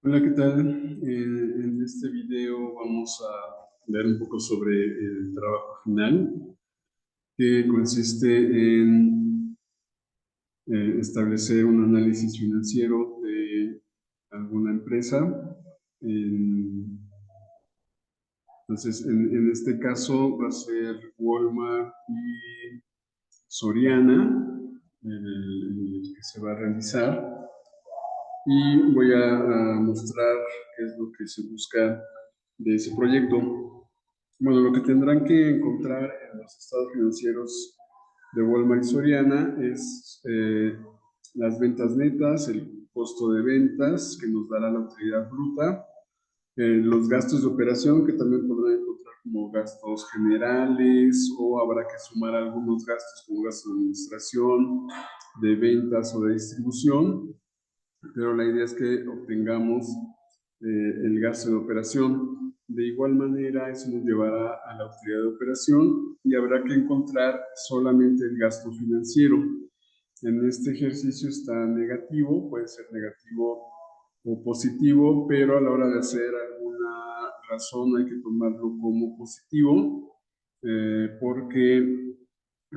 Hola, ¿qué tal? En este video vamos a ver un poco sobre el trabajo final, que consiste en establecer un análisis financiero de alguna empresa. En- en este caso va a ser Walmart y Soriana, el que se va a realizar. Y voy a mostrar qué es lo que se busca de ese proyecto. Bueno, lo que tendrán que encontrar en los estados financieros de Walmart y Soriana es las ventas netas, el costo de ventas que nos dará la utilidad bruta, los gastos de operación que también podrán encontrar como gastos generales o habrá que sumar algunos gastos como gastos de administración, de ventas o de distribución, pero la idea es que obtengamos el gasto de operación. De igual manera, eso nos llevará a la utilidad de operación y habrá que encontrar solamente el gasto financiero. En este ejercicio está negativo, puede ser negativo o positivo, pero a la hora de hacer alguna razón hay que tomarlo como positivo, porque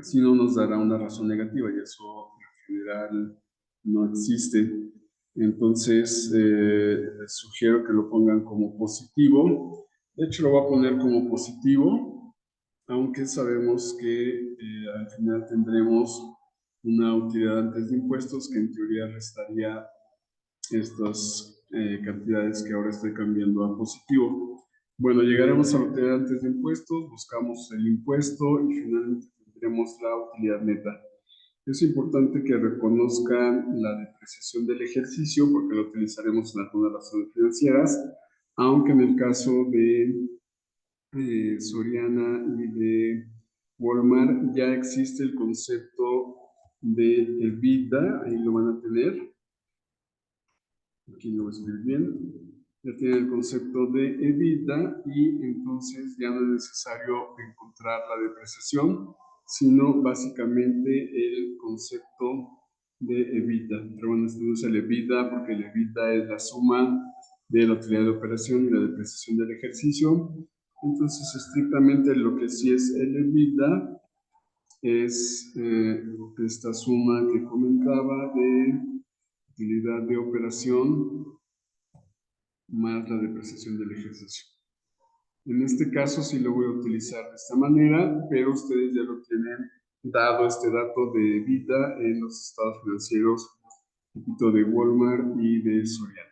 si no nos dará una razón negativa y eso en general no existe. Entonces, les sugiero que lo pongan como positivo. De hecho, lo voy a poner como positivo, aunque sabemos que al final tendremos una utilidad antes de impuestos que en teoría restaría estas cantidades que ahora estoy cambiando a positivo. Bueno, llegaremos a la utilidad antes de impuestos, buscamos el impuesto y finalmente tendremos la utilidad neta. Es importante que reconozcan la depreciación del ejercicio porque lo utilizaremos en algunas razones financieras, aunque en el caso de Soriana y de Walmart ya existe el concepto de EBITDA, ahí lo van a tener, aquí lo voy a escribir bien, ya tiene el concepto de EBITDA y entonces ya no es necesario encontrar la depreciación, sino básicamente el concepto de EBITDA. Pero bueno, este usa el EBITDA porque el EBITDA es la suma de la utilidad de operación y la depreciación del ejercicio. Entonces, estrictamente lo que sí es el EBITDA es esta suma que comentaba de utilidad de operación más la depreciación del ejercicio. En este caso sí lo voy a utilizar de esta manera, pero ustedes ya lo tienen dado este dato de EBITDA en los estados financieros de Walmart y de Soriana.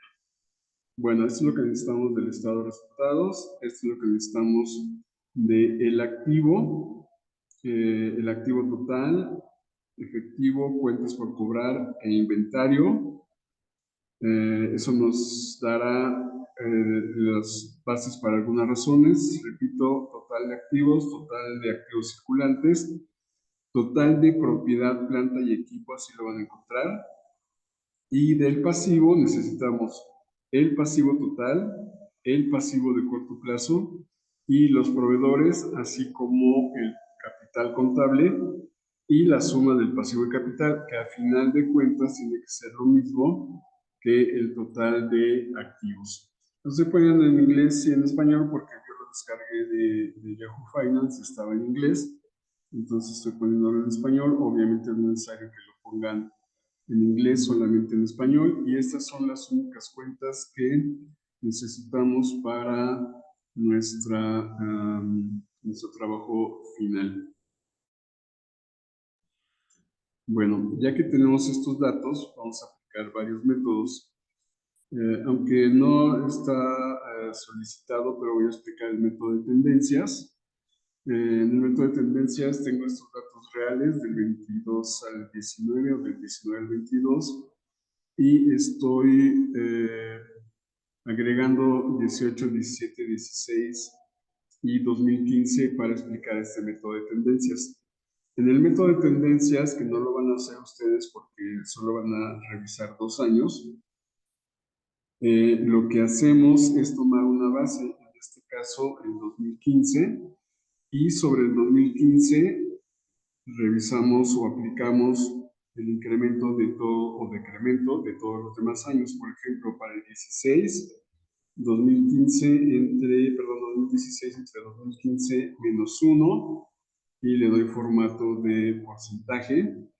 Bueno, esto es lo que necesitamos del estado de resultados, esto es lo que necesitamos del activo, el activo total, efectivo, cuentas por cobrar e inventario. Eso nos dará las bases para algunas razones. Repito, total de activos circulantes, total de propiedad, planta y equipo, así lo van a encontrar. Y del pasivo necesitamos el pasivo total, el pasivo de corto plazo y los proveedores, así como el capital contable y la suma del pasivo y capital, que a final de cuentas tiene que ser lo mismo que el total de activos. No se ponen en inglés y en español porque yo lo descargué de Yahoo Finance, estaba en inglés, entonces estoy poniéndolo en español. Obviamente es necesario que lo pongan en inglés, solamente en español, y estas son las únicas cuentas que necesitamos para nuestro trabajo final. Bueno, ya que tenemos estos datos, vamos a aplicar varios métodos. Aunque no está solicitado, pero voy a explicar el método de tendencias. En el método de tendencias tengo estos datos reales del 22 al 19 o del 19 al 22 y estoy agregando 18, 17, 16 y 2015 para explicar este método de tendencias. En el método de tendencias, que no lo van a hacer ustedes porque solo van a revisar 2 años, lo que hacemos es tomar una base, en este caso el 2015, y sobre el 2015 revisamos o aplicamos el incremento de todo o o decremento de todos los demás años. Por ejemplo, para el 2016 entre 2015 menos 1 y le doy formato de porcentaje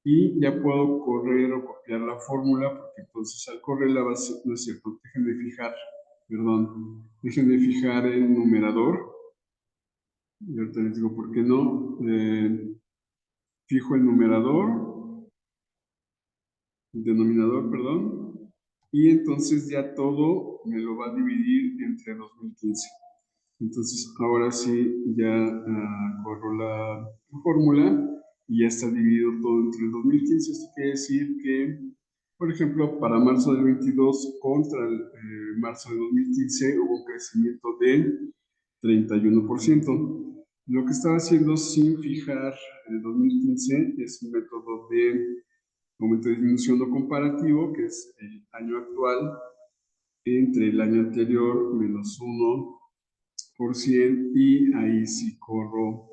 y ya puedo correr o copiar la fórmula porque entonces al correr la base, no es cierto, dejen de fijar el numerador y ahorita les digo por qué no. Fijo el numerador, el denominador, perdón, y entonces ya todo me lo va a dividir entre 2015. Entonces ahora sí ya corro la fórmula y ya está dividido todo entre el 2015. Esto quiere decir que, por ejemplo, para marzo del 22 contra el marzo del 2015 hubo un crecimiento del 31%. Lo que estaba haciendo sin fijar el 2015 es un método de aumento de disminución no comparativo, que es el año actual entre el año anterior menos 1%, y ahí sí corro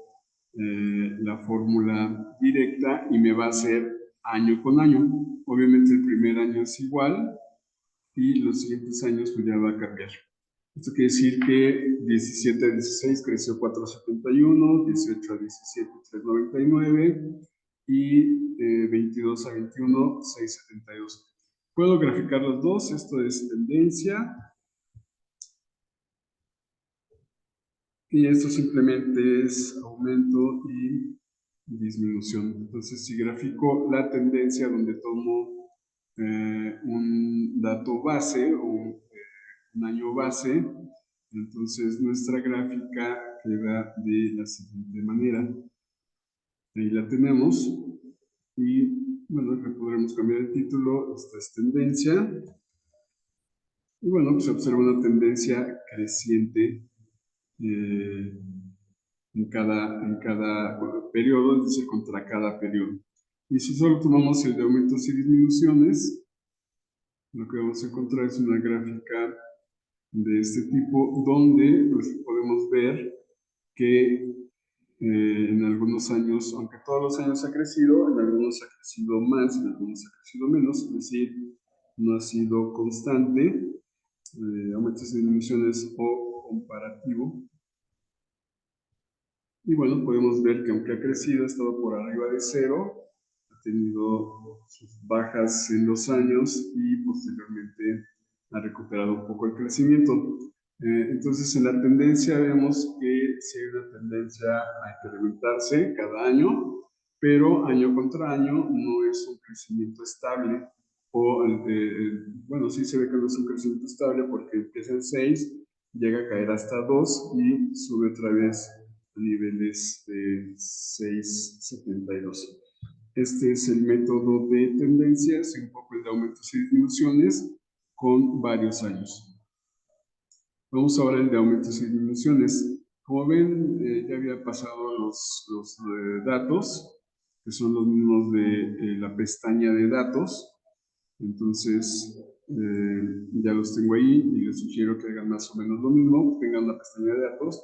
la fórmula directa y me va a hacer año con año. Obviamente el primer año es igual y los siguientes años pues ya va a cambiar. Esto quiere decir que 17 a 16 creció 4.71, 18 a 17 3.99 y 22 a 21 6.72. Puedo graficar los dos, esto es tendencia y esto simplemente es aumento y disminución. Entonces, si grafico la tendencia donde tomo un dato base o un año base, entonces nuestra gráfica queda de la siguiente manera. Ahí la tenemos y bueno, le podremos cambiar el título. Esta es tendencia y bueno, pues se observa una tendencia creciente en cada periodo, es decir, contra cada periodo. Y si solo tomamos el de aumentos y disminuciones, lo que vamos a encontrar es una gráfica de este tipo, donde pues, podemos ver que en algunos años, aunque todos los años ha crecido, en algunos ha crecido más, en algunos ha crecido menos, es decir, no ha sido constante, aumentos y disminuciones o comparativo. Y bueno, podemos ver que aunque ha crecido, ha estado por arriba de cero, ha tenido sus bajas en los años y posteriormente ha recuperado un poco el crecimiento. Entonces, en la tendencia vemos que sí hay una tendencia a incrementarse cada año, pero año contra año no es un crecimiento estable. O, bueno, sí se ve que no es un crecimiento estable porque empieza en 6, llega a caer hasta 2 y sube otra vez a niveles de 6.72. Este es el método de tendencias y un poco el de aumentos y disminuciones con varios años. Vamos ahora al de aumentos y disminuciones. Como ven, ya había pasado los datos, que son los mismos de la pestaña de datos. Entonces, ya los tengo ahí y les sugiero que hagan más o menos lo mismo, tengan la pestaña de datos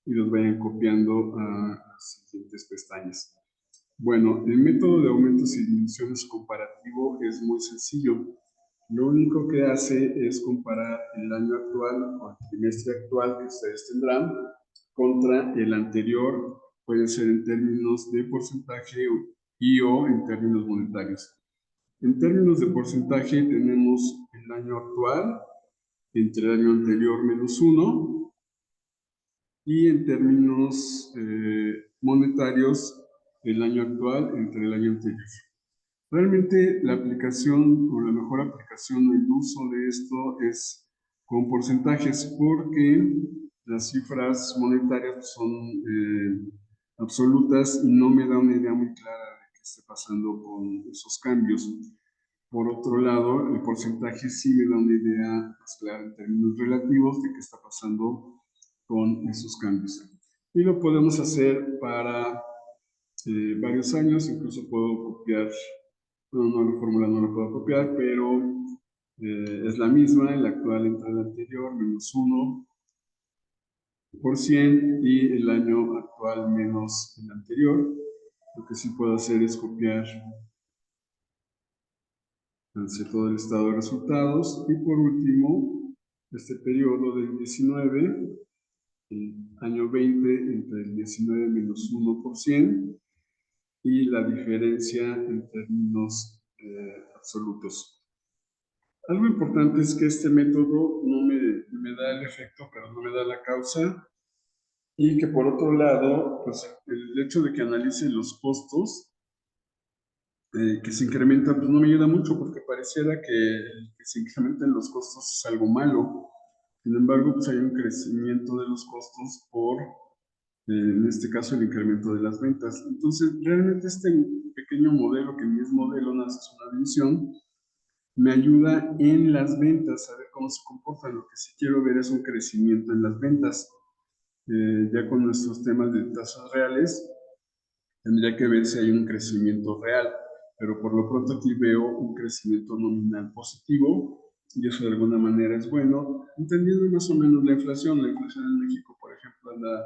y los vayan copiando a las siguientes pestañas. Bueno, el método de aumentos y disminuciones comparativo es muy sencillo. Lo único que hace es comparar el año actual o el trimestre actual que ustedes tendrán contra el anterior, puede ser en términos de porcentaje y o en términos monetarios. En términos de porcentaje tenemos el año actual entre el año anterior menos 1 y en términos monetarios el año actual entre el año anterior. Realmente la aplicación o la mejor aplicación o el uso de esto es con porcentajes porque las cifras monetarias son absolutas y no me da una idea muy clara de qué esté pasando con esos cambios. Por otro lado, el porcentaje sí me da una idea más clara en términos relativos de qué está pasando con esos cambios. Y lo podemos hacer para varios años, incluso puedo copiar, no, la fórmula no la puedo copiar, pero es la misma, el actual entre el anterior, menos 1% y el año actual menos el anterior. Lo que sí puedo hacer es copiar hace todo el estado de resultados. Y por último, este periodo del 19, el año 20 entre el 19 menos 1% y la diferencia en términos absolutos. Algo importante es que este método no me da el efecto, pero no me da la causa, y que por otro lado, pues el hecho de que analice los costos que se incrementa, pues no me ayuda mucho porque pareciera que se incrementen los costos es algo malo. Sin embargo, pues hay un crecimiento de los costos por, en este caso, el incremento de las ventas. Entonces, realmente este pequeño modelo, que ni es modelo, nada, es una división, me ayuda en las ventas a ver cómo se comportan. Lo que sí quiero ver es un crecimiento en las ventas. Ya con nuestros temas de tasas reales, tendría que ver si hay un crecimiento real, pero por lo pronto aquí veo un crecimiento nominal positivo y eso de alguna manera es bueno, entendiendo más o menos la inflación. La inflación en México, por ejemplo, anda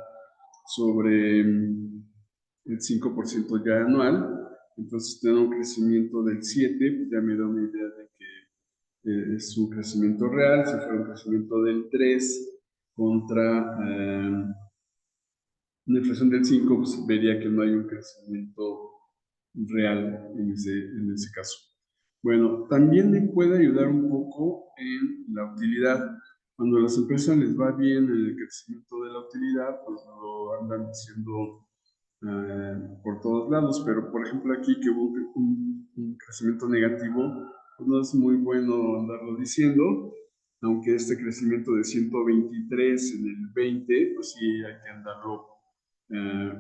sobre el 5% ya anual, entonces tener un crecimiento del 7%, pues ya me da una idea de que es un crecimiento real. Si fuera un crecimiento del 3 contra una inflación del 5, pues vería que no hay un crecimiento real en ese caso. Bueno, también me puede ayudar un poco en la utilidad. Cuando a las empresas les va bien en el crecimiento de la utilidad, pues lo andan diciendo por todos lados, pero por ejemplo aquí que hubo un crecimiento negativo, pues no es muy bueno andarlo diciendo, aunque este crecimiento de 123 en el 20, pues sí hay que andarlo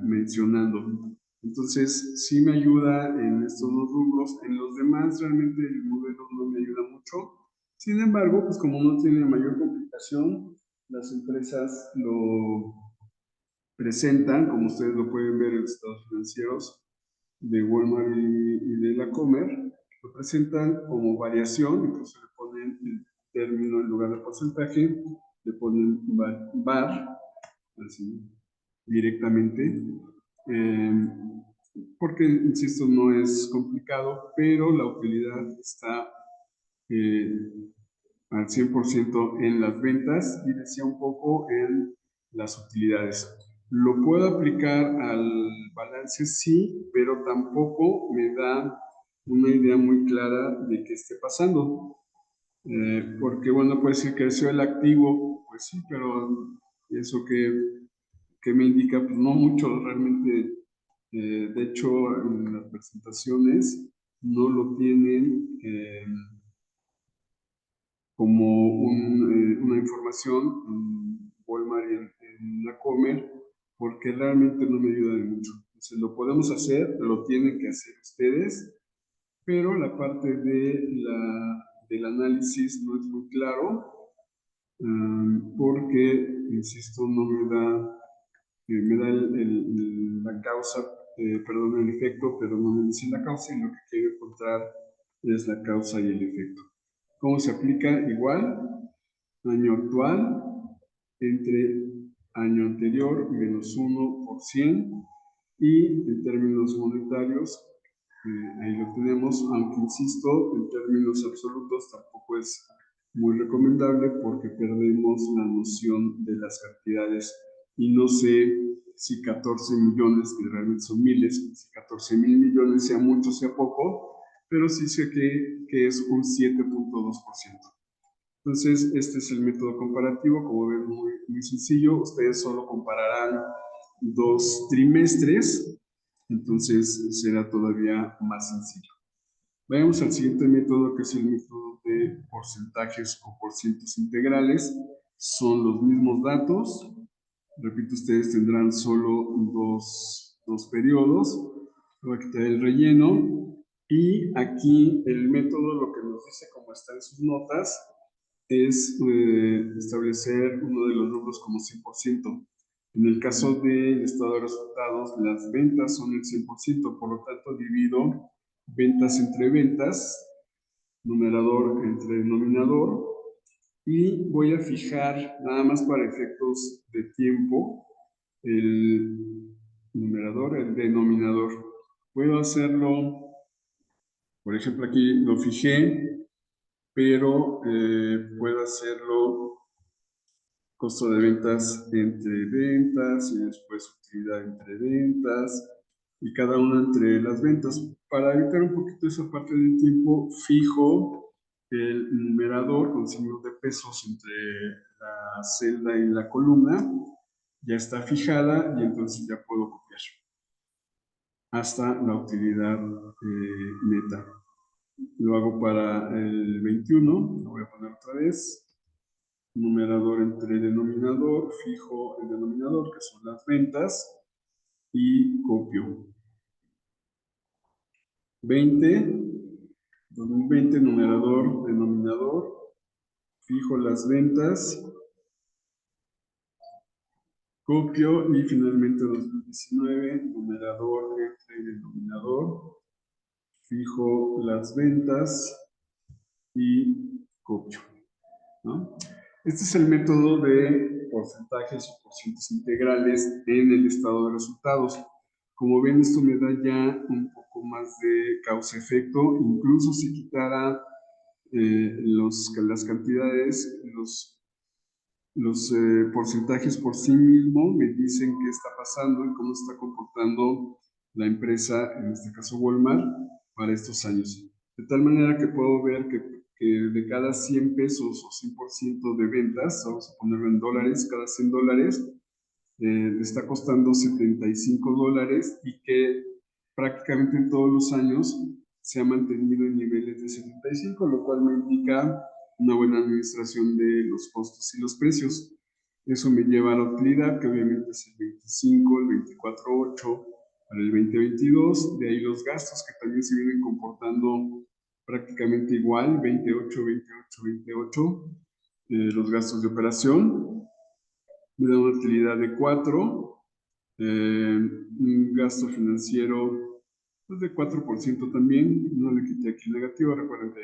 mencionando. Entonces, sí me ayuda en estos dos rubros. En los demás, realmente el modelo no me ayuda mucho. Sin embargo, pues como no tiene mayor complicación, las empresas lo presentan, como ustedes lo pueden ver en los estados financieros de Walmart y de la Comer, lo presentan como variación, incluso le ponen el término en lugar de porcentaje, le ponen bar, así directamente, eh, porque, insisto, no es complicado, pero la utilidad está eh, al 100% en las ventas y decía un poco en las utilidades. ¿Lo puedo aplicar al balance? Sí, pero tampoco me da una idea muy clara de qué esté pasando. Porque, bueno, puede decir que creció el activo, pues sí, pero eso que me indica, pues no mucho realmente. De hecho, en las presentaciones no lo tienen como una información en Walmart y en la Comer, porque realmente no me ayuda de mucho. Entonces, lo podemos hacer, lo tienen que hacer ustedes, pero la parte del análisis no es muy claro, porque, insisto, no me da la causa, perdón, el efecto, pero no me dice la causa, y lo que quiero encontrar es la causa y el efecto. ¿Cómo se aplica? Igual, año actual entre año anterior menos 1%, y en términos monetarios, ahí lo tenemos, aunque insisto, en términos absolutos tampoco es muy recomendable porque perdemos la noción de las cantidades y no sé si 14 millones, que realmente son miles, si 14,000 millones sea mucho, sea poco, pero sí sé que es un 7,2%. Entonces, este es el método comparativo, como ven, muy, muy sencillo. Ustedes solo compararán 2 trimestres, entonces será todavía más sencillo. Vayamos al siguiente método, que es el método de porcentajes o porcientos integrales. Son los mismos datos. Repito, ustedes tendrán solo dos periodos. Voy a quitar el relleno. Y aquí el método, lo que nos dice, como está en sus notas, es establecer uno de los rubros como 100%. En el caso del estado de resultados, las ventas son el 100%, por lo tanto divido ventas entre ventas, numerador entre denominador, y voy a fijar, nada más para efectos de tiempo, el numerador, el denominador. Puedo hacerlo, por ejemplo, aquí lo fijé pero puedo hacerlo costo de ventas entre ventas y después utilidad entre ventas y cada una entre las ventas. Para evitar un poquito esa parte del tiempo, fijo el numerador con signos de pesos entre la celda y la columna. Ya está fijada y entonces ya puedo copiar hasta la utilidad neta. Lo hago para el 21, lo voy a poner otra vez. Numerador entre denominador, fijo el denominador, que son las ventas, y copio. 2020, numerador, denominador, fijo las ventas, copio y finalmente 2019, numerador entre denominador, fijo las ventas y copio, ¿no? Este es el método de porcentajes o porcientos integrales en el estado de resultados. Como ven, esto me da ya un poco más de causa-efecto. Incluso si quitara las cantidades, los porcentajes por sí mismo me dicen qué está pasando y cómo está comportando la empresa, en este caso Walmart, para estos años. De tal manera que puedo ver que de cada 100 pesos o 100% de ventas, vamos a ponerlo en dólares, cada 100 dólares, le está costando 75 dólares y que prácticamente en todos los años se ha mantenido en niveles de 75, lo cual me indica una buena administración de los costos y los precios. Eso me lleva a la utilidad, que obviamente es el 25, el 24.8 para el 2022. De ahí los gastos, que también se vienen comportando prácticamente igual, 28, 28, 28. Los gastos de operación me da una utilidad de 4. Un gasto financiero pues de 4% también. No le quité aquí el negativo. Recuerden que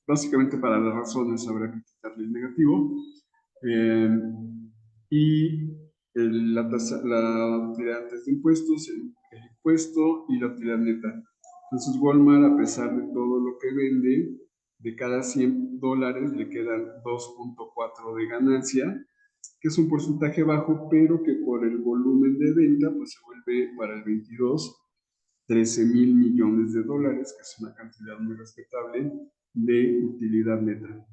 básicamente para las razones habrá que quitarle el negativo. Y la utilidad antes de impuestos, el impuesto y la utilidad neta. Entonces Walmart, a pesar de todo lo que vende, de cada 100 dólares le quedan 2.4 de ganancia, que es un porcentaje bajo, pero que por el volumen de venta, pues se vuelve para el 22 13,000 millones de dólares, que es una cantidad muy respetable de utilidad neta.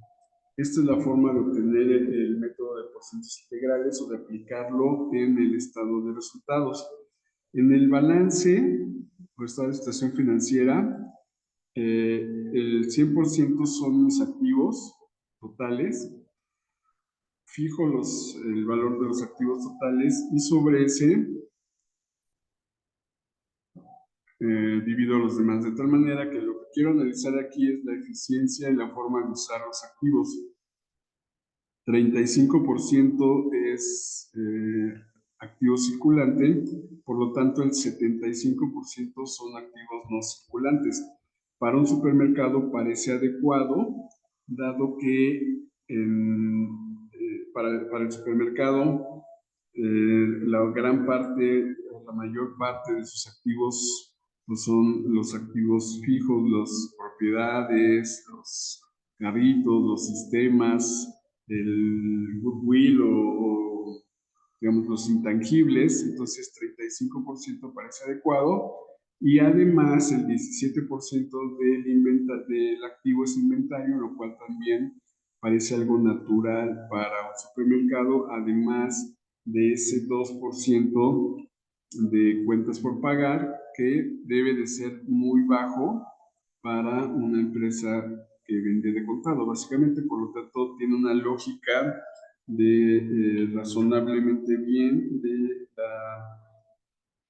Esta es la forma de obtener el método de porcentajes integrales o de aplicarlo en el estado de resultados. En el balance o estado de situación financiera, el 100% son mis activos totales. Fijo el valor de los activos totales y sobre ese divido los demás, de tal manera que lo que quiero analizar aquí es la eficiencia y la forma de usar los activos. 35% es activo circulante, por lo tanto el 75% son activos no circulantes. Para un supermercado parece adecuado, dado que para el supermercado la gran parte, o la mayor parte de sus activos pues son los activos fijos, las propiedades, los carritos, los sistemas, el goodwill o digamos los intangibles. Entonces 35% parece adecuado y además el 17% del activo es inventario, lo cual también parece algo natural para un supermercado, además de ese 2% de cuentas por pagar que debe de ser muy bajo para una empresa que vende de contado, básicamente. Por lo tanto tiene una lógica de razonablemente bien de la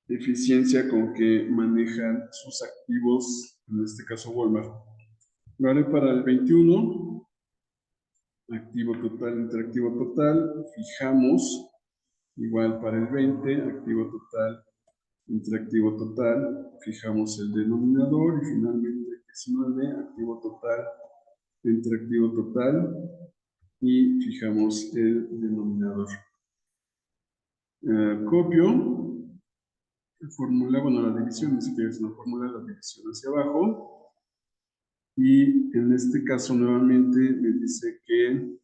eficiencia con que manejan sus activos, en este caso Walmart. Lo haré para el 21, activo total entre activo total, fijamos, igual para el 20, activo total entre activo total, fijamos el denominador y finalmente 19, activo total entre activo total y fijamos el denominador. Copio la fórmula, bueno, la división, ni siquiera es una fórmula, la división hacia abajo, Y en este caso nuevamente me dice que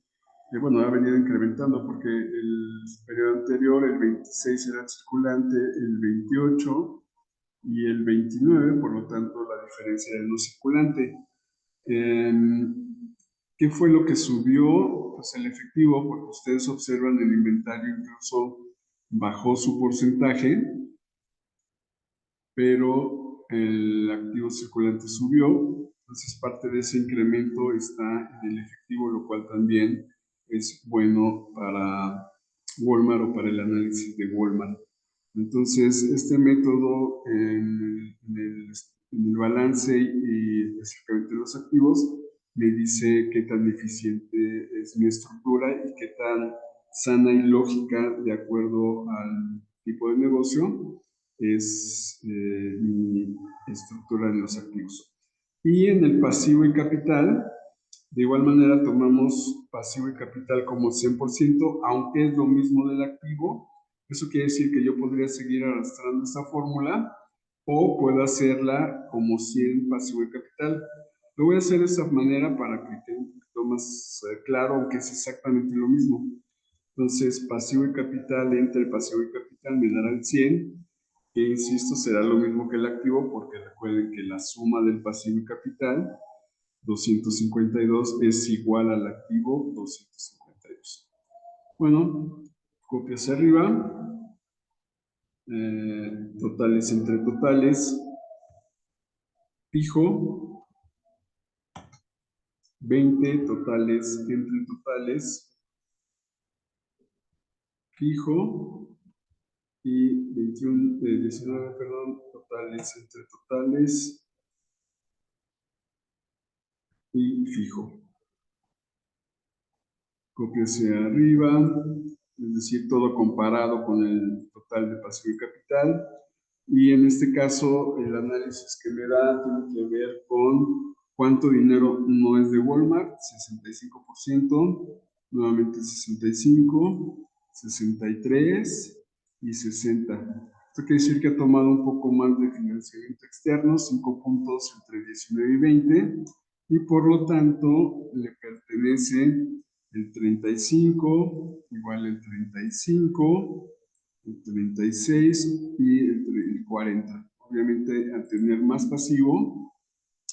bueno, ha venido incrementando porque el periodo anterior, el 26 era el circulante, el 28 y el 29, por lo tanto la diferencia era el no circulante. ¿Qué fue lo que subió? Pues el efectivo, porque ustedes observan el inventario incluso bajó su porcentaje, pero el activo circulante subió, entonces parte de ese incremento está en el efectivo, lo cual también es bueno para Walmart o para el análisis de Walmart. Entonces, este método en el balance y específicamente los activos me dice qué tan eficiente es mi estructura y qué tan sana y lógica de acuerdo al tipo de negocio es mi estructura de los activos. Y en el pasivo y capital, de igual manera tomamos pasivo y capital como 100%, aunque es lo mismo del activo. Eso quiere decir que yo podría seguir arrastrando esta fórmula o puedo hacerla como 100 pasivo y capital. Lo voy a hacer de esta manera para que quede un poquito más claro, aunque es exactamente lo mismo. Entonces, pasivo y capital entre pasivo y capital me dará el 100, que insisto, será lo mismo que el activo, porque recuerden que la suma del pasivo y capital, 252, es igual al activo 252. Bueno, copio hacia arriba, totales entre totales, fijo, 20 totales entre totales, fijo, y 21, 19, perdón, totales entre totales y fijo. Copio hacia arriba, es decir, todo comparado con el total de pasivo y capital. Y en este caso, el análisis que me da tiene que ver con cuánto dinero no es de Walmart, 65%, nuevamente 65, 63 y 60. Esto quiere decir que ha tomado un poco más de financiamiento externo, 5 puntos entre 19 y 20, y por lo tanto le pertenece el 35, igual el 35, el 36 y el 40. Obviamente, al tener más pasivo,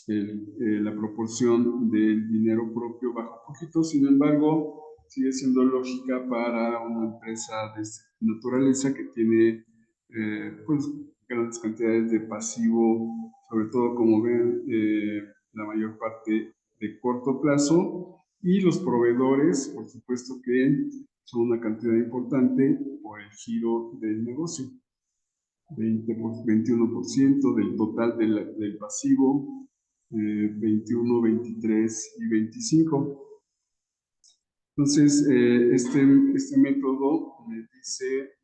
la proporción del dinero propio baja un poquito, sin embargo, sigue siendo lógica para una empresa de esta naturaleza que tiene pues, grandes cantidades de pasivo, sobre todo, como ven, la mayor parte de corto plazo, y los proveedores, por supuesto que son una cantidad importante por el giro del negocio. 21% del total del pasivo, 21, 23 y 25. Entonces, este método me dice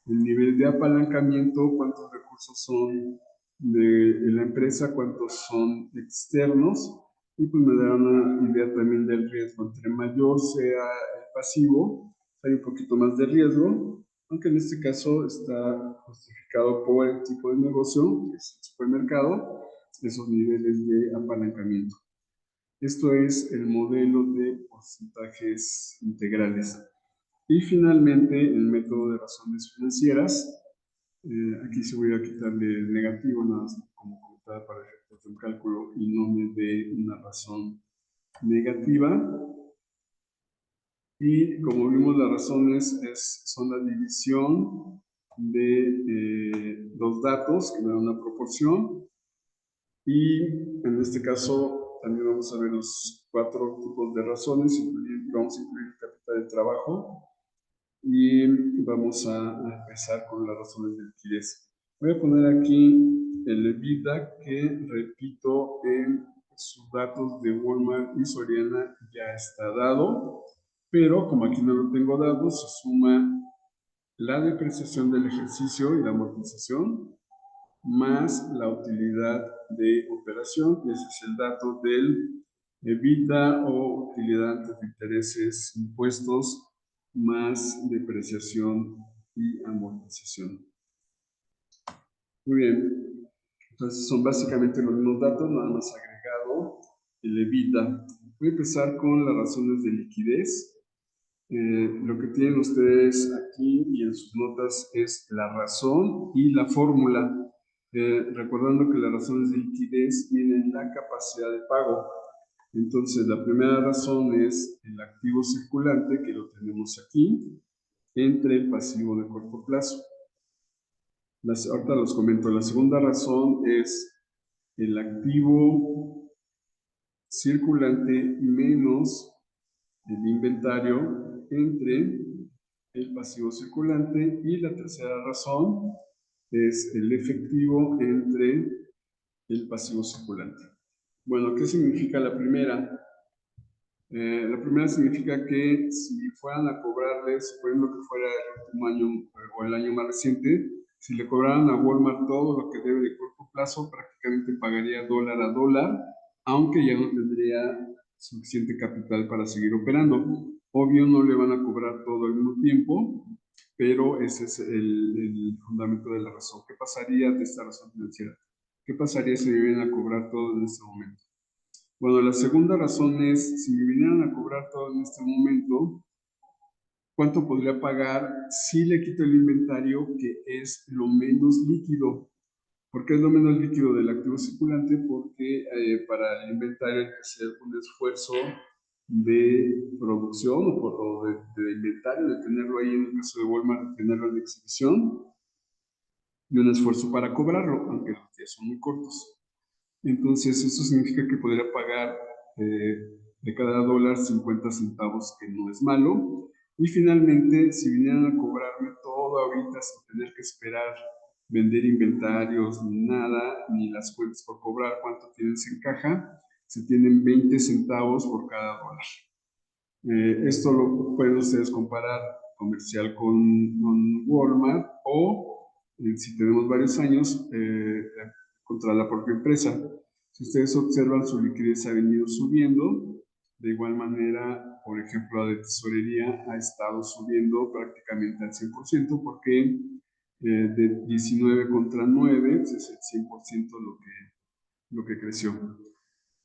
el nivel de apalancamiento, cuántos recursos son de la empresa, cuántos son externos, y pues me da una idea también del riesgo. Entre mayor sea el pasivo, hay un poquito más de riesgo, aunque en este caso está justificado por el tipo de negocio, que es el supermercado, esos niveles de apalancamiento. Esto es el modelo de porcentajes integrales. Y finalmente, el método de razones financieras. Aquí se voy a quitarle el negativo, nada más como comentar para efectos del cálculo y no me dé una razón negativa. Y como vimos, las razones son la división de los datos, que me da una proporción. Y en este caso también vamos a ver los 4 tipos de razones, vamos a incluir el capital de trabajo y vamos a empezar con las razones de liquidez. Voy a poner aquí el EBITDA que, repito, en sus datos de Walmart y Soriana ya está dado, pero como aquí no lo tengo dado, se suma la depreciación del ejercicio y la amortización, más la utilidad de operación, ese es el dato del EBITDA o utilidad antes de intereses, impuestos, más depreciación y amortización. Muy bien, entonces son básicamente los mismos datos, nada más agregado el EBITDA. Voy a empezar con las razones de liquidez. Lo que tienen ustedes aquí y en sus notas es la razón y la fórmula. Recordando que las razones de liquidez tienen la capacidad de pago. Entonces, la primera razón es el activo circulante, que lo tenemos aquí, entre el pasivo de corto plazo. Ahorita los comento. La segunda razón es el activo circulante menos el inventario entre el pasivo circulante, y la tercera razón es el efectivo entre el pasivo circulante. Bueno, ¿qué significa la primera? La primera significa que si fueran a cobrarles, por ejemplo, que fuera el último año o el año más reciente, si le cobraran a Walmart todo lo que debe de corto plazo, prácticamente pagaría dólar a dólar, aunque ya no tendría suficiente capital para seguir operando. Obvio, no le van a cobrar todo al mismo tiempo, pero ese es el fundamento de la razón. ¿Qué pasaría de esta razón financiera? ¿Qué pasaría si me vienen a cobrar todo en este momento? Bueno, la segunda razón es, si me vinieran a cobrar todo en este momento, ¿cuánto podría pagar si le quito el inventario, que es lo menos líquido? ¿Por qué es lo menos líquido del activo circulante? Porque para el inventario hay que hacer un esfuerzo de producción o de inventario, de tenerlo ahí, en el caso de Walmart, de tenerlo en exhibición, y un esfuerzo para cobrarlo, aunque los días son muy cortos. Entonces, eso significa que podría pagar de cada dólar 50 centavos, que no es malo. Y finalmente, si vinieran a cobrarme todo ahorita sin tener que esperar vender inventarios, ni nada, ni las cuentas por cobrar, cuánto tienes en caja, se tienen 20 centavos por cada dólar. Esto lo pueden ustedes comparar comercial con Walmart, o si tenemos varios años, contra la propia empresa. Si ustedes observan, su liquidez ha venido subiendo. De igual manera, por ejemplo, la de tesorería ha estado subiendo prácticamente al 100%, porque de 19 contra 9 pues es el 100% lo que creció.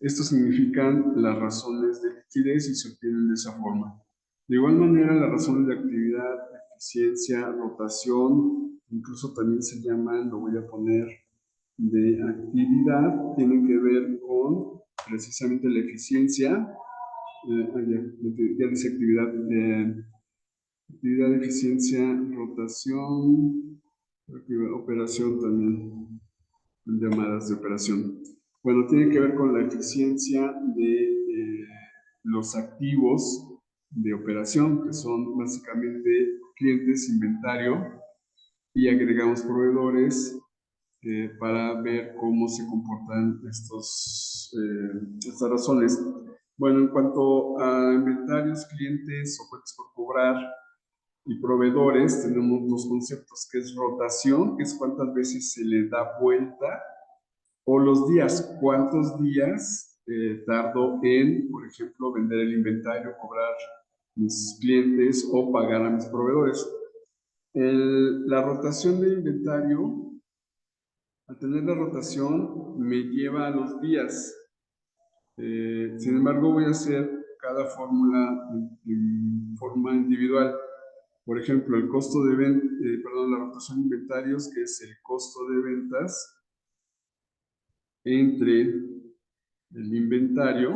Esto significan las razones de liquidez y se obtienen de esa forma. De igual manera, las razones de actividad, eficiencia, rotación, incluso también se llaman, lo voy a poner, de actividad, tienen que ver con precisamente la eficiencia. Ya dice actividad, actividad, eficiencia, rotación, operación también, llamadas de operación. Bueno, tiene que ver con la eficiencia de los activos de operación, que son básicamente clientes, inventario, y agregamos proveedores para ver cómo se comportan estas razones. Bueno, en cuanto a inventarios, clientes o cuentas por cobrar, y proveedores, tenemos dos conceptos, que es rotación, que es cuántas veces se le da vuelta, o los días, cuántos días tardo en, por ejemplo, vender el inventario, cobrar mis clientes o pagar a mis proveedores. La rotación de inventario, al tener la rotación, me lleva a los días. Sin embargo, voy a hacer cada fórmula en forma individual. Por ejemplo, el costo de la rotación de inventarios, que es el costo de ventas entre el inventario,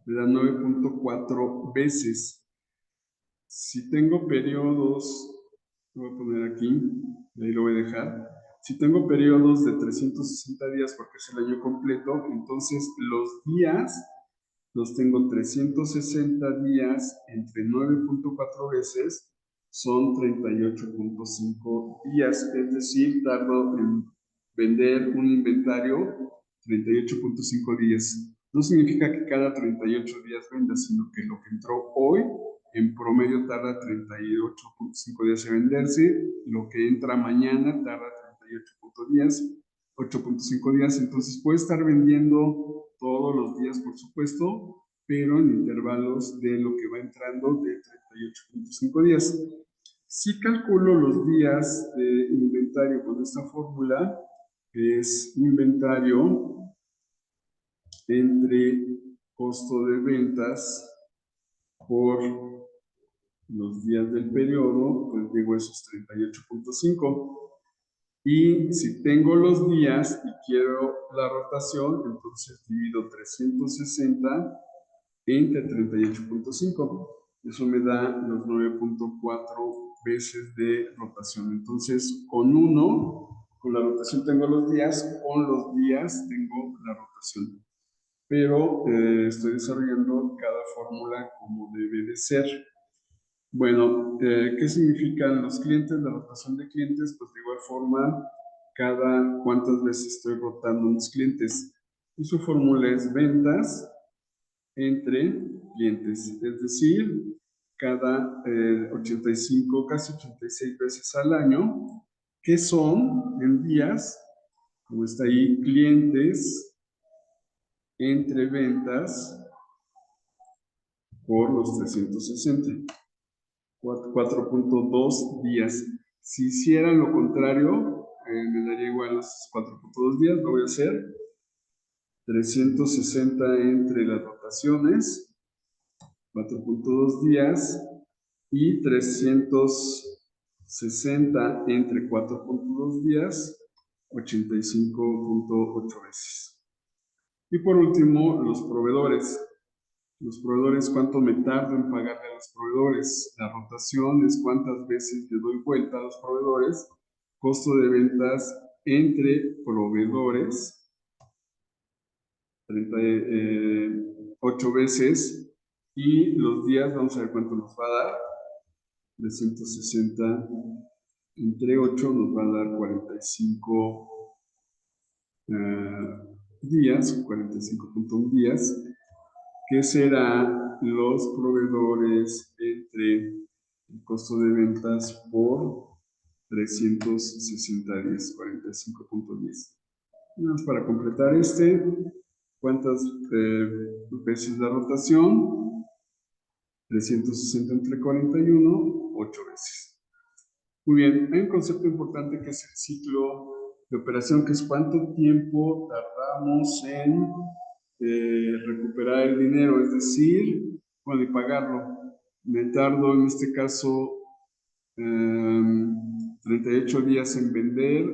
me da 9.4 veces. Si tengo periodos, lo voy a poner aquí, ahí lo voy a dejar. Si tengo periodos de 360 días, porque es el año completo, entonces los días los tengo 360 días entre 9.4 veces, son 38.5 días, es decir, tardo en vender un inventario 38.5 días. No significa que cada 38 días venda, sino que lo que entró hoy en promedio tarda 38.5 días en venderse, lo que entra mañana tarda 8.5 días, entonces puede estar vendiendo todos los días, por supuesto, pero en intervalos de lo que va entrando de 38.5 días. Si calculo los días de inventario con esta fórmula, que es inventario entre costo de ventas por los días del periodo, pues digo esos 38.5. Y si tengo los días y quiero la rotación, entonces divido 360 entre 38.5. Eso me da los 9.4 veces de rotación. Entonces, con la rotación tengo los días, con los días tengo la rotación. Pero estoy desarrollando cada fórmula como debe de ser. Bueno, ¿qué significan los clientes? La rotación de clientes, pues de igual forma, cada cuántas veces estoy rotando mis clientes. Y su fórmula es ventas entre clientes, es decir, cada 85, casi 86 veces al año, que son en días, como está ahí, clientes entre ventas por los 360. 4.2 días. Si hicieran lo contrario, me daría igual los 4.2 días, lo voy a hacer. 360 entre las rotaciones, 4.2 días, y 360 entre 4.2 días, 85.8 veces. Y por último, los proveedores. Los proveedores, ¿cuánto me tardo en pagarle a los proveedores? La rotación es cuántas veces le doy vuelta a los proveedores. Costo de ventas entre proveedores, 38 veces. Y los días, vamos a ver cuánto nos va a dar. 360 entre 8 nos va a dar 45 días, 45.1 días, que será los proveedores entre el costo de ventas por 360 días, 45.10. Para completar ¿cuántas veces la rotación? 360 entre 41, 8 veces. Muy bien, hay un concepto importante que es el ciclo de operación, que es cuánto tiempo tardamos en recuperar el dinero, es decir, bueno, y pagarlo. Me tardo en este caso 38 días en vender,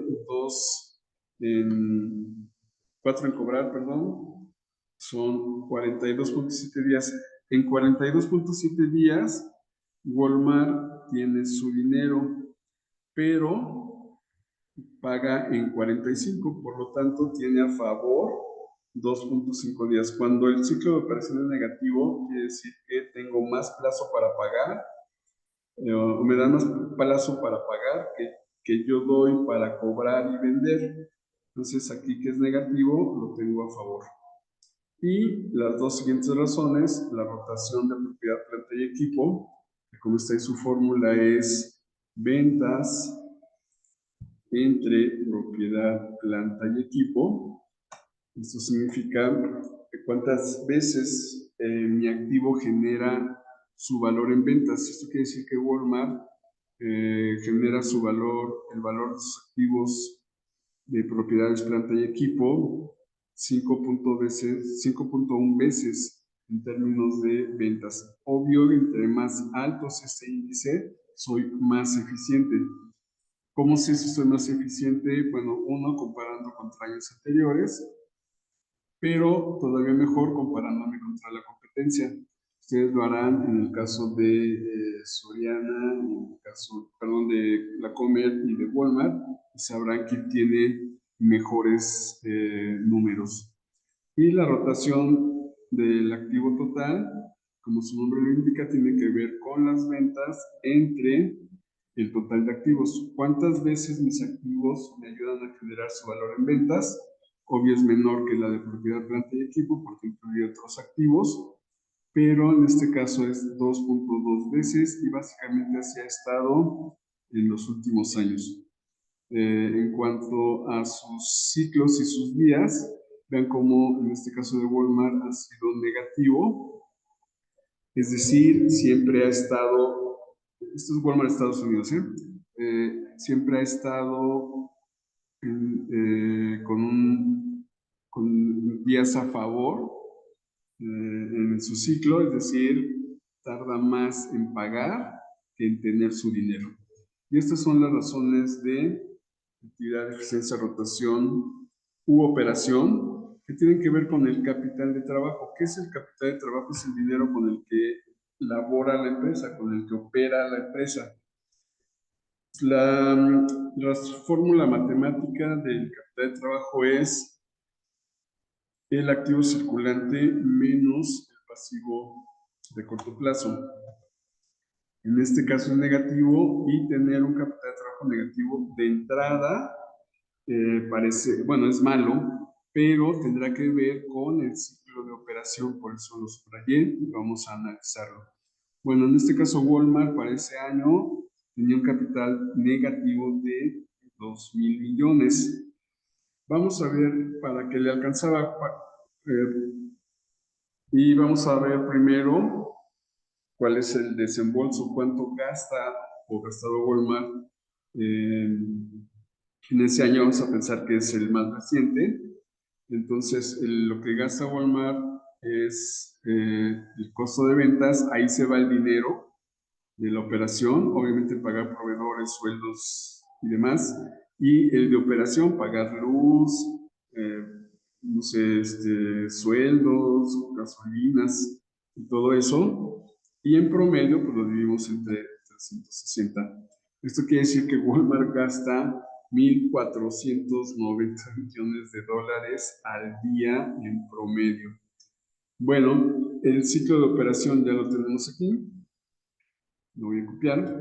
4 en cobrar, perdón, son 42.7 días. En 42.7 días, Walmart tiene su dinero, pero paga en 45, por lo tanto tiene a favor 2.5 días. Cuando el ciclo de operación es negativo, quiere decir que tengo más plazo para pagar, o me dan más plazo para pagar que yo doy para cobrar y vender. Entonces aquí que es negativo, lo tengo a favor. Y las dos siguientes razones, la rotación de propiedad, planta y equipo, que como está en su fórmula es ventas entre propiedad, planta y equipo. Esto significa cuántas veces mi activo genera su valor en ventas. Esto quiere decir que Walmart genera su valor, el valor de sus activos de propiedades, planta y equipo, 5.1 veces en términos de ventas. Obvio, entre más altos este índice, soy más eficiente. ¿Cómo sé si soy más eficiente? Bueno, uno, comparando contra años anteriores, pero todavía mejor comparándome contra la competencia. Ustedes lo harán en el caso de Soriana, en el caso, perdón, de La Comer y de Walmart, y sabrán quién tiene mejores números. Y la rotación del activo total, como su nombre lo indica, tiene que ver con las ventas entre el total de activos. ¿Cuántas veces mis activos me ayudan a generar su valor en ventas? Obvio es menor que la de propiedad, planta y equipo, porque incluye otros activos, pero en este caso es 2.2 veces y básicamente así ha estado en los últimos años. En cuanto a sus ciclos y sus días, vean cómo en este caso de Walmart ha sido negativo, es decir, siempre ha estado, esto es Walmart Estados Unidos, siempre ha estado con un con días a favor en su ciclo, es decir, tarda más en pagar que en tener su dinero. Y estas son las razones de actividad, eficiencia, rotación u operación que tienen que ver con el capital de trabajo. ¿Qué es el capital de trabajo? Es el dinero con el que labora la empresa, con el que opera la empresa. La fórmula matemática del capital de trabajo es el activo circulante menos el pasivo de corto plazo. En este caso es negativo, y tener un capital de trabajo negativo de entrada parece, bueno, es malo, pero tendrá que ver con el ciclo de operación, por eso lo subrayé y vamos a analizarlo. Bueno, en este caso Walmart para ese año tenía un capital negativo de 2,000 millones. Vamos a ver para qué le alcanzaba, y vamos a ver primero cuál es el desembolso, cuánto gasta o gastado Walmart en ese año. Vamos a pensar que es el más reciente. Entonces, lo que gasta Walmart es el costo de ventas, ahí se va el dinero de la operación, obviamente pagar proveedores, sueldos y demás, y el de operación, pagar luz, no sé, sueldos, gasolinas y todo eso, y en promedio pues lo dividimos entre 360. Esto quiere decir que Walmart gasta 1,490 millones de dólares al día en promedio. Bueno, el ciclo de operación ya lo tenemos aquí. Lo voy a copiar.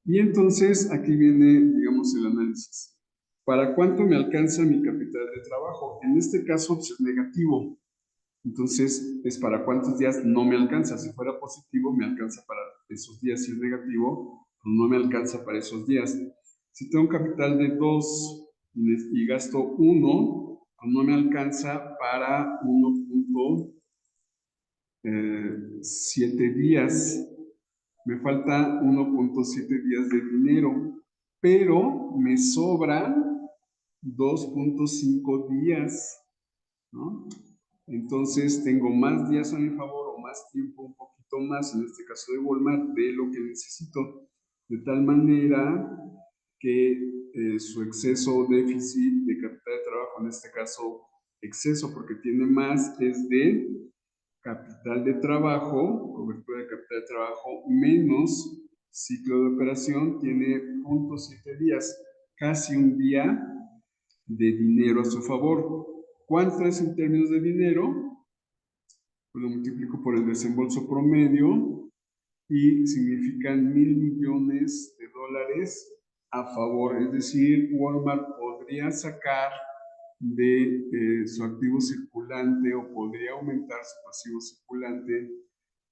Y entonces aquí viene, digamos, el análisis. ¿Para cuánto me alcanza mi capital de trabajo? En este caso es negativo. Entonces, es para cuántos días no me alcanza. Si fuera positivo, me alcanza para esos días. Si es negativo, pues no me alcanza para esos días. Si tengo un capital de 2 y gasto 1, pues no me alcanza para 1,7 días. Me falta 1,7 días de dinero, pero me sobran 2,5 días, ¿no? Entonces tengo más días a mi favor o más tiempo, un poquito más, en este caso de Walmart, de lo que necesito, de tal manera que su exceso o déficit de capital de trabajo, en este caso exceso porque tiene más, es de capital de trabajo, cobertura de capital de trabajo menos ciclo de operación, tiene 0,7 días, casi un día de dinero a su favor. ¿Cuánto es en términos de dinero? Pues lo multiplico por el desembolso promedio y significan 1,000 millones de dólares a favor. Es decir, Walmart podría sacar de su activo circulante o podría aumentar su pasivo circulante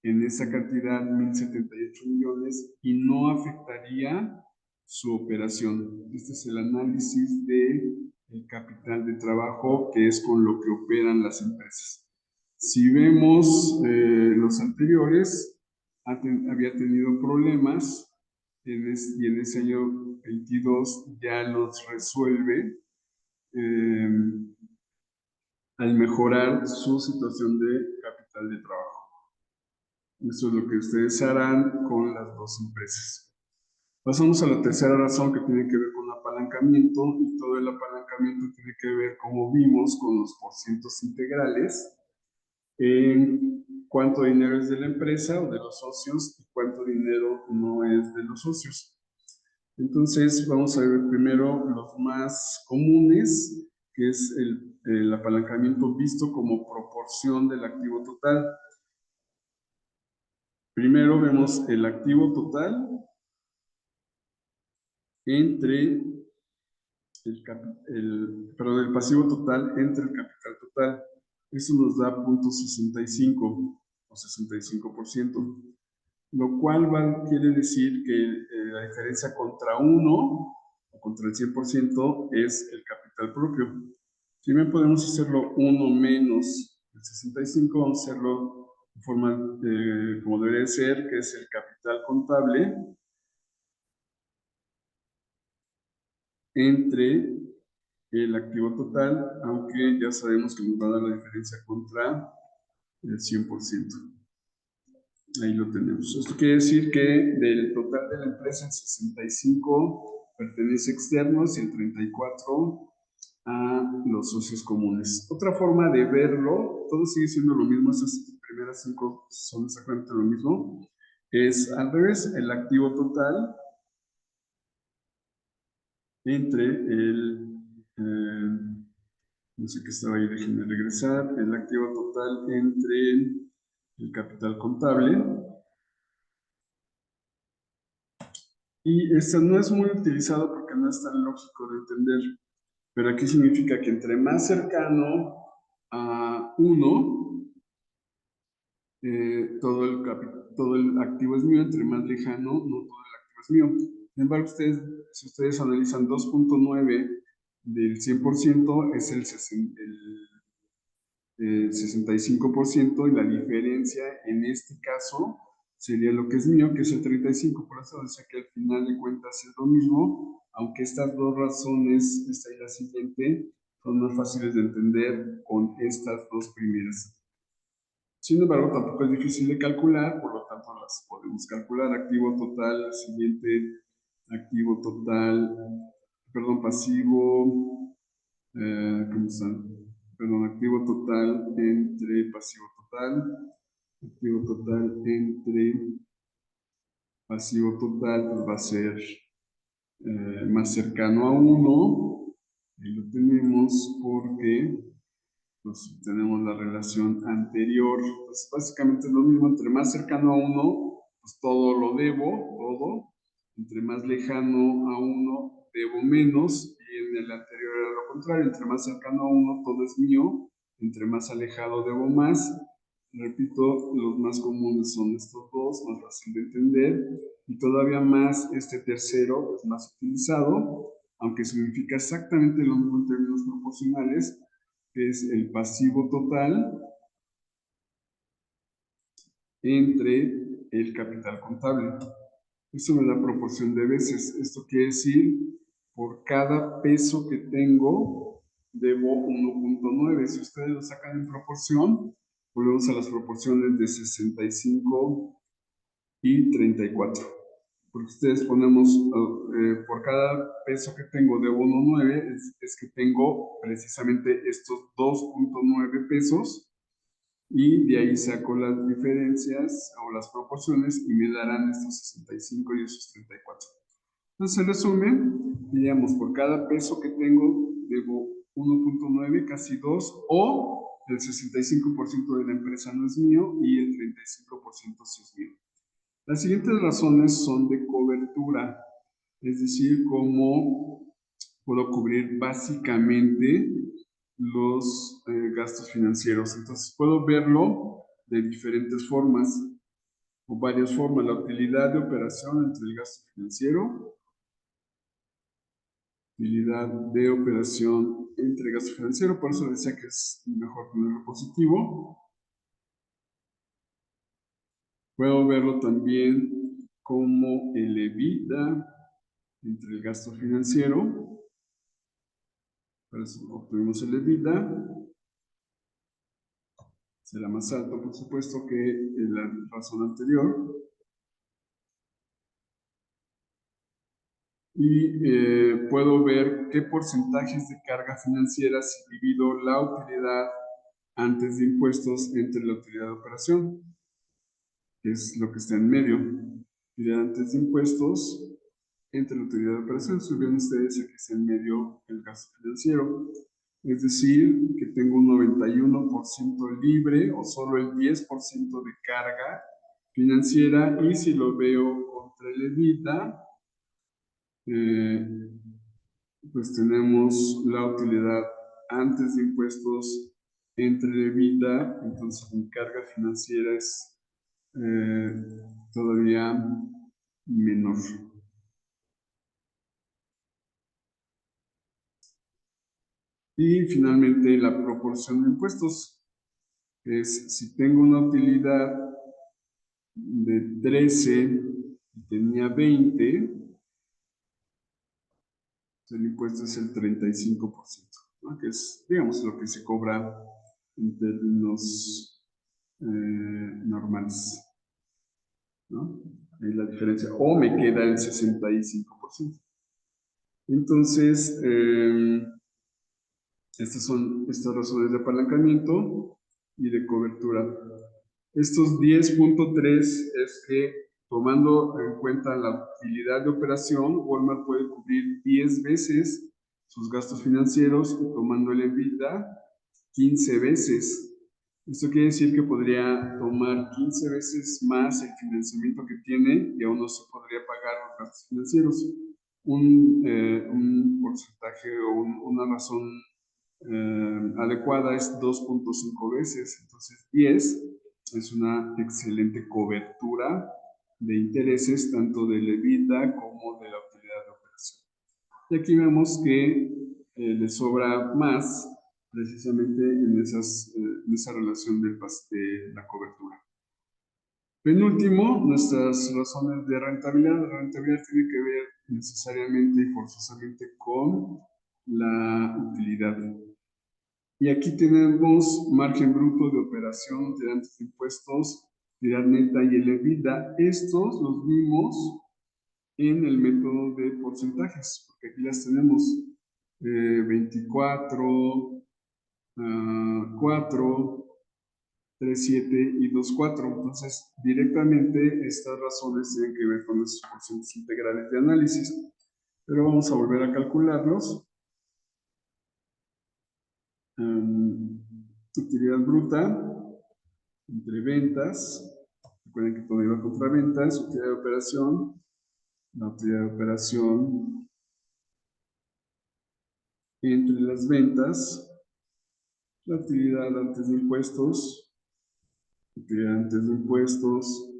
en esa cantidad, 1,078 millones, y no afectaría su operación. Este es el análisis del capital de trabajo, que es con lo que operan las empresas. Si vemos los anteriores, había tenido problemas y en ese año 22 ya los resuelve al mejorar su situación de capital de trabajo. Eso es lo que ustedes harán con las dos empresas. Pasamos a la tercera razón, que tiene que ver con apalancamiento, y todo el apalancamiento tiene que ver, como vimos, con los porcientos integrales, en cuánto dinero es de la empresa o de los socios y cuánto dinero no es de los socios. Entonces vamos a ver primero los más comunes, que es el apalancamiento visto como proporción del activo total. Primero vemos el activo total entre el pasivo total entre el capital total. Eso nos da 0,65 o 65%, lo cual quiere decir que la diferencia contra 1 o contra el 100% es el capital propio. Si bien podemos hacerlo 1 menos el 65, vamos a hacerlo de forma como debería ser, que es el capital contable entre el activo total, aunque ya sabemos que nos va a dar la diferencia contra el 100%. Ahí lo tenemos. Esto quiere decir que del total de la empresa, el 65 pertenece a externos y el 34 a los socios comunes. Otra forma de verlo, todo sigue siendo lo mismo, esas primeras 5 son exactamente lo mismo, es al revés, el activo total entre no sé qué estaba ahí, déjenme regresar, el activo total entre el capital contable. Y esto no es muy utilizado porque no es tan lógico de entender, pero aquí significa que entre más cercano a 1, todo el activo es mío, entre más lejano, no todo el activo es mío. Sin embargo, si ustedes analizan 2.9 del 100% es el 65% y la diferencia en este caso sería lo que es mío, que es el 35%. Por eso decía que al final de cuentas es lo mismo, aunque estas dos razones, esta y la siguiente, son más fáciles de entender con estas dos primeras. Sin embargo, tampoco es difícil de calcular, por lo tanto las podemos calcular. Activo total, siguiente, activo total, perdón, pasivo, ¿cómo están? Perdón, activo total entre pasivo total, activo total entre pasivo total, pues va a ser más cercano a 1. Ahí lo tenemos porque pues tenemos la relación anterior. Pues básicamente es lo mismo, entre más cercano a 1, pues todo lo debo, todo. Entre más lejano a 1, debo menos. Y en el anterior era lo contrario, entre más cercano a 1, todo es mío. Entre más alejado, debo más. Repito, los más comunes son estos dos, más fácil de entender. Y todavía más este tercero es más utilizado, aunque significa exactamente lo mismo en términos proporcionales, que es el pasivo total entre el capital contable. Esto me da proporción de veces. Esto quiere decir, por cada peso que tengo, debo 1.9. Si ustedes lo sacan en proporción, volvemos a las proporciones de 65 y 34. Porque ustedes ponemos, por cada peso que tengo de 1.9, es que tengo precisamente estos 2.9 pesos y de ahí saco las diferencias o las proporciones y me darán estos 65 y esos 34. Entonces, en resumen, diríamos, por cada peso que tengo, debo 1.9, casi 2, o el 65% de la empresa no es mío y el 35% sí es mío. Las siguientes razones son de cobertura, es decir, cómo puedo cubrir básicamente los gastos financieros. Entonces, puedo verlo de diferentes formas o varias formas. La utilidad de operación entre el gasto financiero, utilidad de operación entre gasto financiero, por eso decía que es mejor ponerlo positivo. Puedo verlo también como el EBITDA entre el gasto financiero. Por eso obtuvimos el EBITDA. Será más alto, por supuesto, que la razón anterior. Y puedo ver qué porcentajes de carga financiera si divido la utilidad antes de impuestos entre la utilidad de operación, que es lo que está en medio. Utilidad antes de impuestos entre la utilidad de operación. Si ven ustedes, aquí está en medio el gasto financiero. Es decir, que tengo un 91% libre o solo el 10% de carga financiera, y si lo veo contra el EBITDA, pues tenemos la utilidad antes de impuestos entre el EBITDA, entonces mi carga financiera es todavía menor. Y finalmente la proporción de impuestos es, si tengo una utilidad de 13 y tenía 20, el impuesto es el 35%, ¿no? Que es, digamos, lo que se cobra en términos normales, ¿no? Ahí la diferencia. O me queda el 65%. Entonces, estas son estas razones de apalancamiento y de cobertura. Estos 10.3 es que, tomando en cuenta la utilidad de operación, Walmart puede cubrir 10 veces sus gastos financieros, tomando el EBITDA 15 veces. Esto quiere decir que podría tomar 15 veces más el financiamiento que tiene y aún no se podría pagar los gastos financieros. Un porcentaje o una razón adecuada es 2.5 veces, entonces 10 es una excelente cobertura de intereses tanto del EBITDA como de la utilidad de operación. Y aquí vemos que le sobra más precisamente en esa relación de la cobertura. Penúltimo, nuestras razones de rentabilidad. La rentabilidad tiene que ver necesariamente y forzosamente con la utilidad. Y aquí tenemos margen bruto de operación, de antes de impuestos, utilidad neta y el EBITDA. Estos los vimos en el método de porcentajes, porque aquí las tenemos 24, 4, 3, 7 y 2, 4. Entonces, directamente estas razones tienen que ver con los porcentajes integrales de análisis. Pero vamos a volver a calcularlos. Utilidad bruta entre ventas. Recuerden que todo iba contra ventas. Utilidad de operación. La utilidad de operación entre las ventas. La utilidad antes de impuestos. Utilidad antes de impuestos.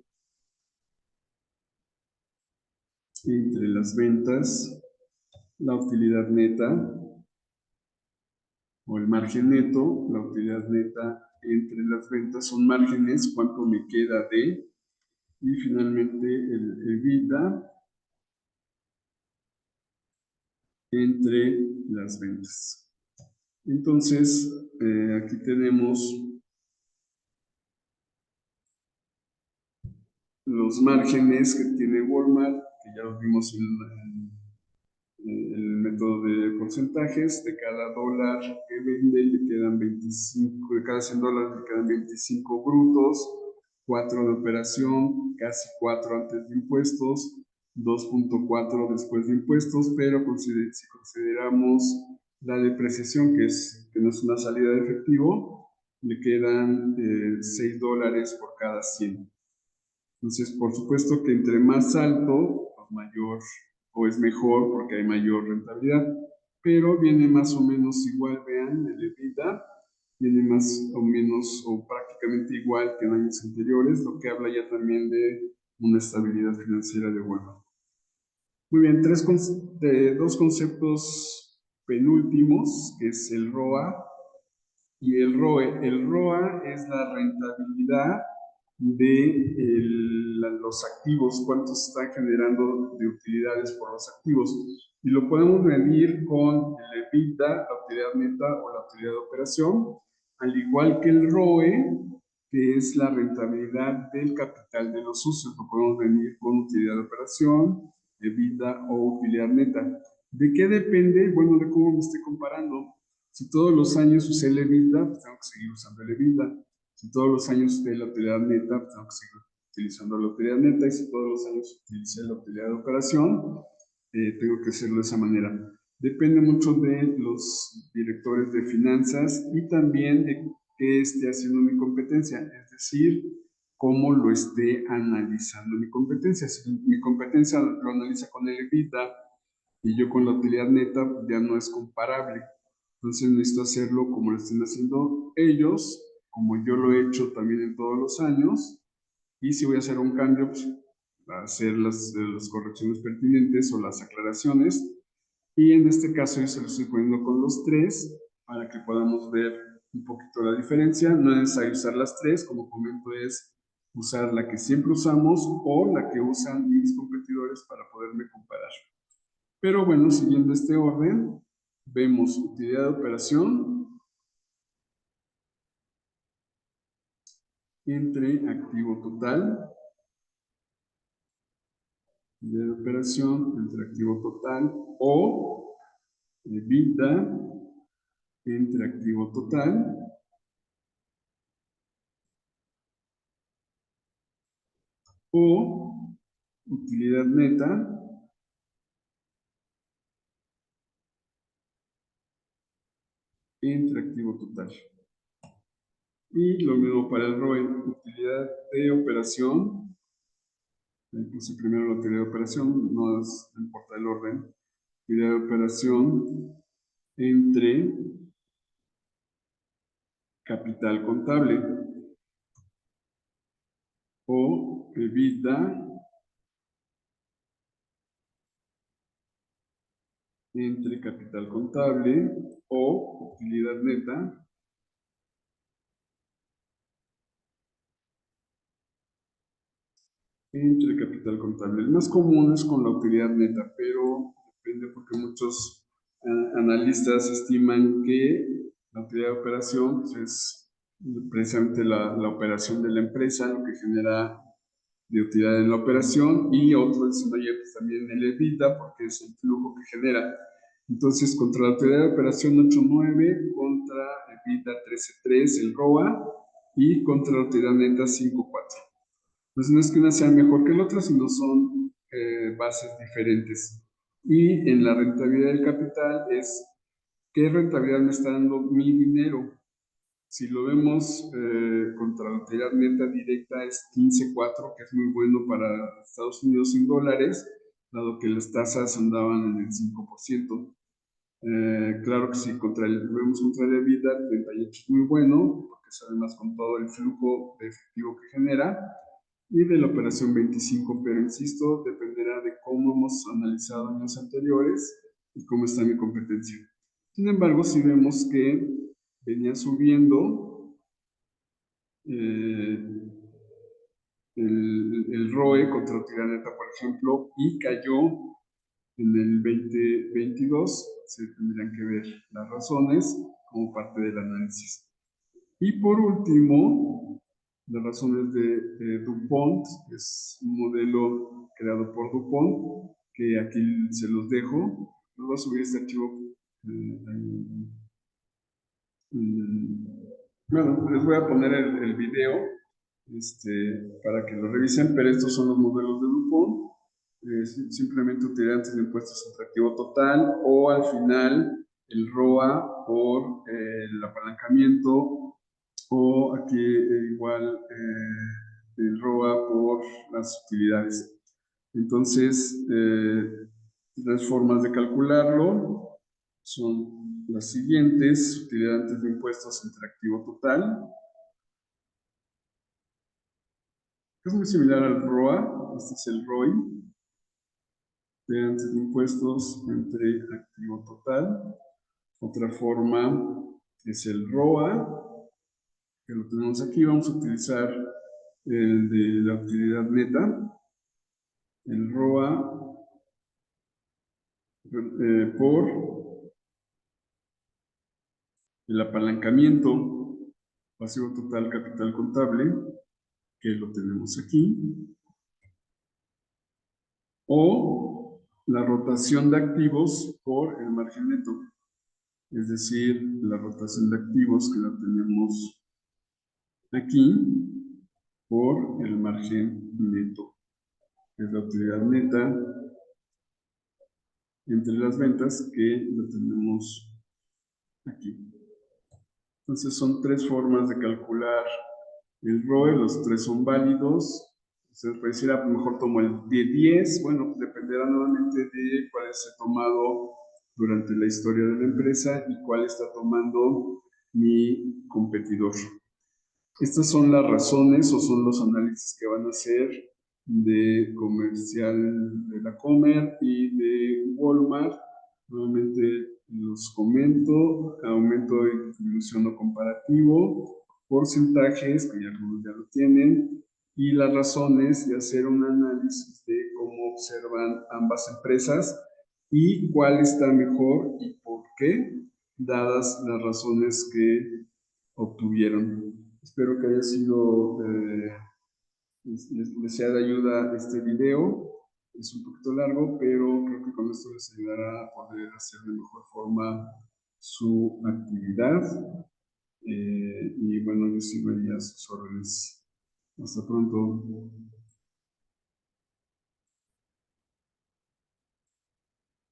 Entre las ventas. La utilidad neta. O el margen neto. La utilidad neta entre las ventas son márgenes. ¿Cuánto me queda de? Y finalmente el EBITDA entre las ventas. Entonces, aquí tenemos los márgenes que tiene Walmart, que ya los vimos en el método de porcentajes. De cada dólar que vende le quedan 25, de cada 100 dólares le quedan 25 brutos, 4 de operación, casi 4 antes de impuestos, 2.4 después de impuestos, pero si consideramos la depreciación, que no es una salida de efectivo, le quedan 6 dólares por cada 100. Entonces, por supuesto que entre más alto, pues mayor o es mejor porque hay mayor rentabilidad, pero viene más o menos igual, vean, el EBITDA viene más o menos o prácticamente igual que en años anteriores, lo que habla ya también de una estabilidad financiera de Walmart. Muy bien, dos conceptos penúltimos, que es el ROA y el ROE. El ROA es la rentabilidad de los activos, cuánto se está generando de utilidades por los activos. Y lo podemos medir con el EBITDA, la utilidad neta o la utilidad de operación, al igual que el ROE, que es la rentabilidad del capital de los socios. Lo podemos medir con utilidad de operación, EBITDA o utilidad neta. ¿De qué depende? Bueno, de cómo me esté comparando. Si todos los años usé el EBITDA, pues tengo que seguir usando el EBITDA. Si todos los años usé la utilidad neta, pues tengo que seguir utilizando la utilidad neta. Y si todos los años utilicé la utilidad de operación, tengo que hacerlo de esa manera. Depende mucho de los directores de finanzas y también de qué esté haciendo mi competencia, es decir, cómo lo esté analizando mi competencia. Si mi competencia lo analiza con el EBITDA y yo con la utilidad neta, ya no es comparable. Entonces necesito hacerlo como lo estén haciendo ellos, como yo lo he hecho también en todos los años. Y si voy a hacer un cambio, pues, a hacer las correcciones pertinentes o las aclaraciones. Y en este caso yo se lo estoy poniendo con los tres para que podamos ver un poquito la diferencia. No es necesario usar las tres, como comento, es usar la que siempre usamos o la que usan mis competidores para poderme comparar. Pero bueno, siguiendo este orden, vemos utilidad de operación entre activo total, utilidad de operación entre activo total o EBITDA entre activo total o utilidad neta entre activo total. Y lo mismo para el ROE, utilidad de operación. Puse primero la utilidad de operación, no importa el orden. Utilidad de operación entre capital contable o EBITDA entre capital contable o utilidad neta entre capital contable. El más común es con la utilidad neta, pero depende porque muchos analistas estiman que la utilidad de operación pues, es precisamente la operación de la empresa, lo que genera de utilidad en la operación, y otro dicen, oye, pues también el EBITDA, porque es el flujo que genera. Entonces, contra la utilidad de operación 8.9, contra EBITDA 13.3, el ROA, y contra la utilidad neta 5.4. Entonces, no es que una sea mejor que la otra, sino son bases diferentes. Y en la rentabilidad del capital es, ¿qué rentabilidad me está dando mi dinero? Si lo vemos contra la utilidad neta directa es 15.4, que es muy bueno para Estados Unidos en dólares, dado que las tasas andaban en el 5%. Claro que si vemos contra el EBITDA, 38 es muy bueno, porque sale más con todo el flujo de efectivo que genera, y de la operación 25, pero insisto, dependerá de cómo hemos analizado años anteriores y cómo está mi competencia. Sin embargo, si vemos que venía subiendo el ROE contra utilidad neta, por ejemplo, y cayó en el 2022, se tendrían que ver las razones como parte del análisis. Y por último, las razones de DuPont, es un modelo creado por DuPont, que aquí se los dejo. Les voy a subir este archivo. Bueno, les voy a poner el video para que lo revisen, pero estos son los modelos de DuPont. Simplemente utilidades de impuestos entre activo total o al final el ROA por el apalancamiento o aquí igual el ROA por las utilidades. Entonces, las formas de calcularlo son las siguientes: utilidad antes de impuestos entre activo total. Es muy similar al ROA, este es el ROI, utilidad antes de impuestos entre activo total. Otra forma es el ROA, que lo tenemos aquí. Vamos a utilizar el de la utilidad neta, el ROA por el apalancamiento pasivo total capital contable, que lo tenemos aquí, o la rotación de activos por el margen neto, es decir, la rotación de activos que la tenemos aquí por el margen neto, que es la utilidad neta entre las ventas, que la tenemos aquí. Entonces son tres formas de calcular el ROE, los tres son válidos. Usted puede decir, a lo mejor tomo el de 10, bueno, pues dependerá nuevamente de cuál se ha tomado durante la historia de la empresa y cuál está tomando mi competidor. Estas son las razones o son los análisis que van a hacer de comercial de la Comer y de Walmart. Nuevamente los comento: aumento de distribución o comparativo, porcentajes, que ya algunos ya lo tienen, y las razones de hacer un análisis de cómo observan ambas empresas y cuál está mejor y por qué, dadas las razones que obtuvieron. Espero que haya sido, les sea de ayuda este video. Es un poquito largo, pero creo que con esto les ayudará a poder hacer de mejor forma su actividad. Y bueno, yo sigo ahí a sus órdenes. Hasta pronto.